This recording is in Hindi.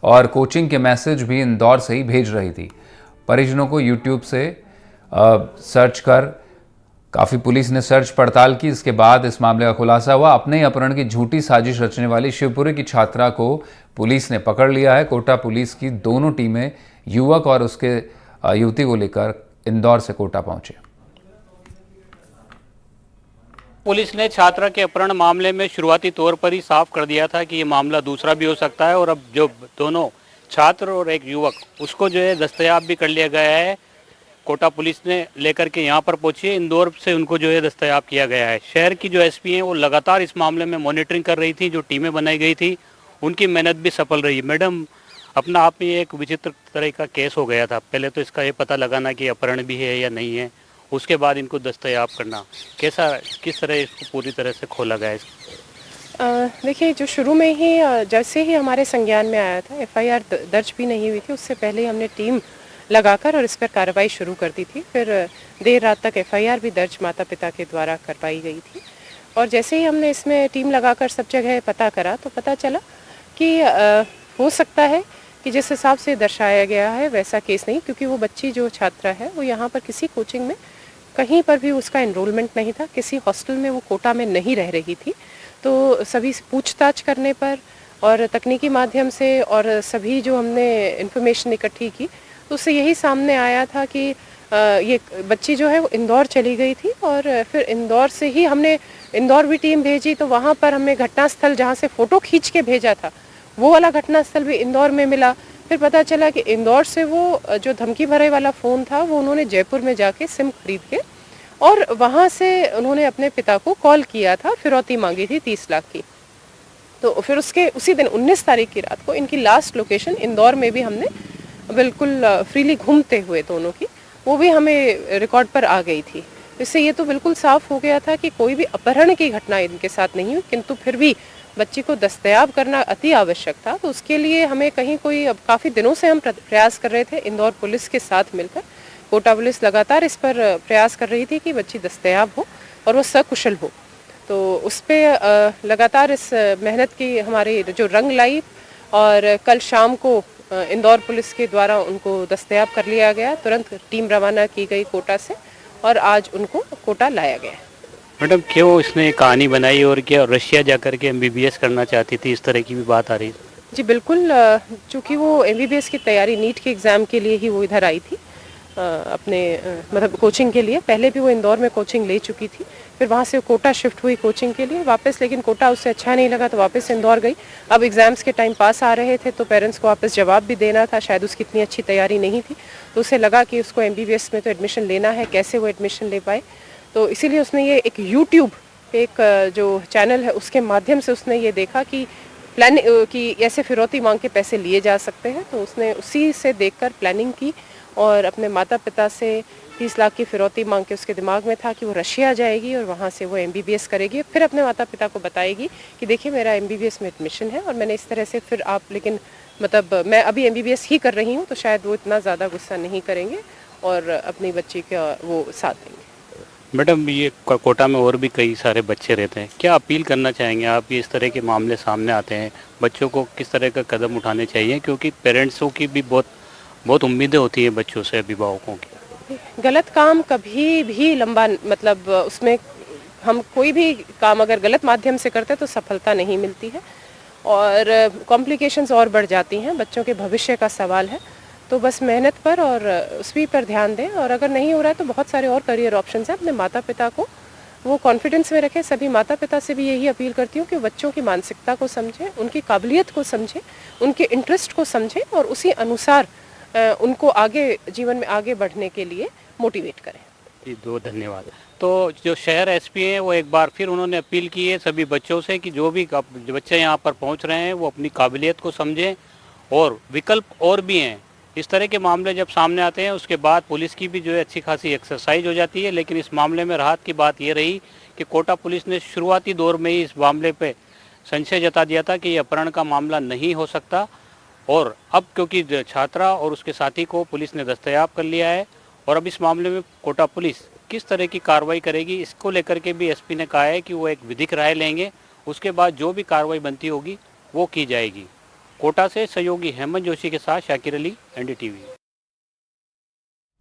और कोचिंग के मैसेज भी इंदौर से ही भेज रही थी। परिजनों को यूट्यूब से सर्च कर काफ़ी पुलिस ने सर्च पड़ताल की। इसके बाद इस मामले का खुलासा हुआ। अपने ही अपहरण की झूठी साजिश रचने वाली शिवपुरी की छात्रा को पुलिस ने पकड़ लिया है। कोटा पुलिस की दोनों टीमें युवक और उसके युवती को लेकर इंदौर से कोटा पहुंचे। पुलिस ने छात्रा के अपहरण मामले में शुरुआती तौर पर ही साफ कर दिया था कि ये मामला दूसरा भी हो सकता है, और अब जो दोनों छात्र और एक युवक उसको जो है दस्तयाब भी कर लिया गया है। कोटा पुलिस ने लेकर के यहाँ पर पहुंची है। इंदौर से उनको जो है दस्तयाब किया गया है। शहर की जो एसपी हैं वो लगातार इस मामले में मॉनिटरिंग कर रही थी। जो टीमें बनाई गई थी उनकी मेहनत भी सफल रही। मैडम, अपना आप में एक विचित्र तरह का केस हो गया था। पहले तो इसका ये पता लगाना कि अपहरण भी है या नहीं है, उसके बाद इनको दस्तयाब करना, कैसा किस तरह इसको पूरी तरह से खोला गया है? देखिए, जो शुरू में ही जैसे ही हमारे संज्ञान में आया था, एफआईआर दर्ज भी नहीं हुई थी, उससे पहले हमने टीम लगाकर और इस पर कार्रवाई शुरू कर दी थी। फिर देर रात तक एफआईआर भी दर्ज माता पिता के द्वारा करवाई गई थी। और जैसे ही हमने इसमें टीम लगाकर सब जगह पता करा तो पता चला कि हो सकता है कि जिस हिसाब से दर्शाया गया है वैसा केस नहीं, क्योंकि वो बच्ची जो छात्रा है वो यहाँ पर किसी कोचिंग में कहीं पर भी उसका एनरोलमेंट नहीं था, किसी हॉस्टल में वो कोटा में नहीं रह रही थी। तो सभी पूछताछ करने पर और तकनीकी माध्यम से और सभी जो हमने इन्फॉर्मेशन इकट्ठी की तो उससे यही सामने आया था कि ये बच्ची जो है वो इंदौर चली गई थी। और फिर इंदौर से ही हमने इंदौर भी टीम भेजी, तो वहाँ पर हमने घटनास्थल जहाँ से फ़ोटो खींच के भेजा था वो वाला घटनास्थल भी इंदौर में मिला। फिर पता चला कि इंदौर से वो जो धमकी भरे वाला फ़ोन था वो उन्होंने जयपुर में जाके सिम खरीद के और वहाँ से उन्होंने अपने पिता को कॉल किया था, फिरौती मांगी थी 30 लाख की। तो फिर उसके उसी दिन 19 तारीख की रात को इनकी लास्ट लोकेशन इंदौर में भी हमने बिल्कुल फ्रीली घूमते हुए दोनों की, वो भी हमें रिकॉर्ड पर आ गई थी। इससे ये तो बिल्कुल साफ हो गया था कि कोई भी अपहरण की घटना इनके साथ नहीं हुई, किंतु फिर भी बच्ची को दस्तयाब करना अति आवश्यक था। तो उसके लिए हमें कहीं कोई, अब काफ़ी दिनों से हम प्रयास कर रहे थे इंदौर पुलिस के साथ मिलकर। कोटा पुलिस लगातार इस पर प्रयास कर रही थी कि बच्ची दस्तयाब हो और वो सकुशल हो। तो उस पर लगातार इस मेहनत की हमारी जो रंग लाई, और कल शाम को इंदौर पुलिस के द्वारा उनको दस्तयाब कर लिया गया। तुरंत टीम रवाना की गई कोटा से और आज उनको कोटा लाया गया। मैडम, क्यों इसने कहानी बनाई और क्या रशिया जाकर के एमबीबीएस करना चाहती थी, इस तरह की भी बात आ रही है? जी बिल्कुल, चूँकि वो एमबीबीएस की तैयारी नीट के एग्ज़ाम के लिए ही वो इधर आई थी, अपने मतलब कोचिंग के लिए। पहले भी वो इंदौर में कोचिंग ले चुकी थी, फिर वहाँ से कोटा शिफ्ट हुई कोचिंग के लिए वापस, लेकिन कोटा उससे अच्छा नहीं लगा तो वापस इंदौर गई। अब एग्ज़ाम्स के टाइम पास आ रहे थे तो पेरेंट्स को वापस जवाब भी देना था, शायद उसकी इतनी अच्छी तैयारी नहीं थी, तो उसे लगा कि उसको एमबीबीएस में तो एडमिशन लेना है, कैसे वो एडमिशन ले पाए। तो इसीलिए उसने ये एक यूट्यूब पे एक जो चैनल है उसके माध्यम से उसने ये देखा कि कि ऐसे फिरौती मांग के पैसे लिए जा सकते हैं। तो उसने उसी से देखकर प्लानिंग की और अपने माता पिता से 30 लाख की फिरौती मांग के, उसके दिमाग में था कि वो रशिया जाएगी और वहाँ से वो एमबीबीएस करेगी, फिर अपने माता पिता को बताएगी कि देखिए मेरा एमबीबीएस में एडमिशन है और मैंने इस तरह से, फिर आप, लेकिन मतलब मैं अभी एमबीबीएस ही कर रही हूँ, तो शायद वो इतना ज़्यादा गुस्सा नहीं करेंगे और अपनी बच्ची का वो साथ देंगे। मैडम, ये कोटा में और भी कई सारे बच्चे रहते हैं, क्या अपील करना चाहेंगे आप? ये इस तरह के मामले सामने आते हैं, बच्चों को किस तरह का कदम उठाने चाहिए, क्योंकि पेरेंट्सों की भी बहुत उम्मीदें होती हैं बच्चों से, अभिभावकों की। गलत काम कभी भी लंबा, मतलब उसमें हम कोई भी काम अगर गलत माध्यम से करते तो सफलता नहीं मिलती है और कॉम्प्लिकेशंस और बढ़ जाती हैं। बच्चों के भविष्य का सवाल है, तो बस मेहनत पर और उसी पर ध्यान दें। और अगर नहीं हो रहा है तो बहुत सारे और करियर ऑप्शंस हैं। अपने माता पिता को वो कॉन्फिडेंस में रखें। सभी माता पिता से भी यही अपील करती हूँ कि बच्चों की मानसिकता को समझें, उनकी काबिलियत को समझें, उनके इंटरेस्ट को समझें और उसी अनुसार उनको आगे जीवन में आगे बढ़ने के लिए मोटिवेट करें। जी, धन्यवाद। तो जो शहर एसपी हैं वो एक बार फिर उन्होंने अपील की है सभी बच्चों से कि जो भी बच्चे यहाँ पर पहुँच रहे हैं वो अपनी काबिलियत को समझें, और विकल्प और भी हैं। इस तरह के मामले जब सामने आते हैं उसके बाद पुलिस की भी जो है अच्छी खासी एक्सरसाइज हो जाती है। लेकिन इस मामले में राहत की बात ये रही कि कोटा पुलिस ने शुरुआती दौर में ही इस मामले पे संशय जता दिया था कि ये अपहरण का मामला नहीं हो सकता, और अब क्योंकि छात्रा और उसके साथी को पुलिस ने दस्तयाब कर लिया है, और अब इस मामले में कोटा पुलिस किस तरह की कार्रवाई करेगी इसको लेकर के भी एसपी ने कहा है कि वो एक विधिक राय लेंगे, उसके बाद जो भी कार्रवाई बनती होगी वो की जाएगी। कोटा से सहयोगी हेमंत जोशी के साथ शाकिर अली, एनडीटीवी।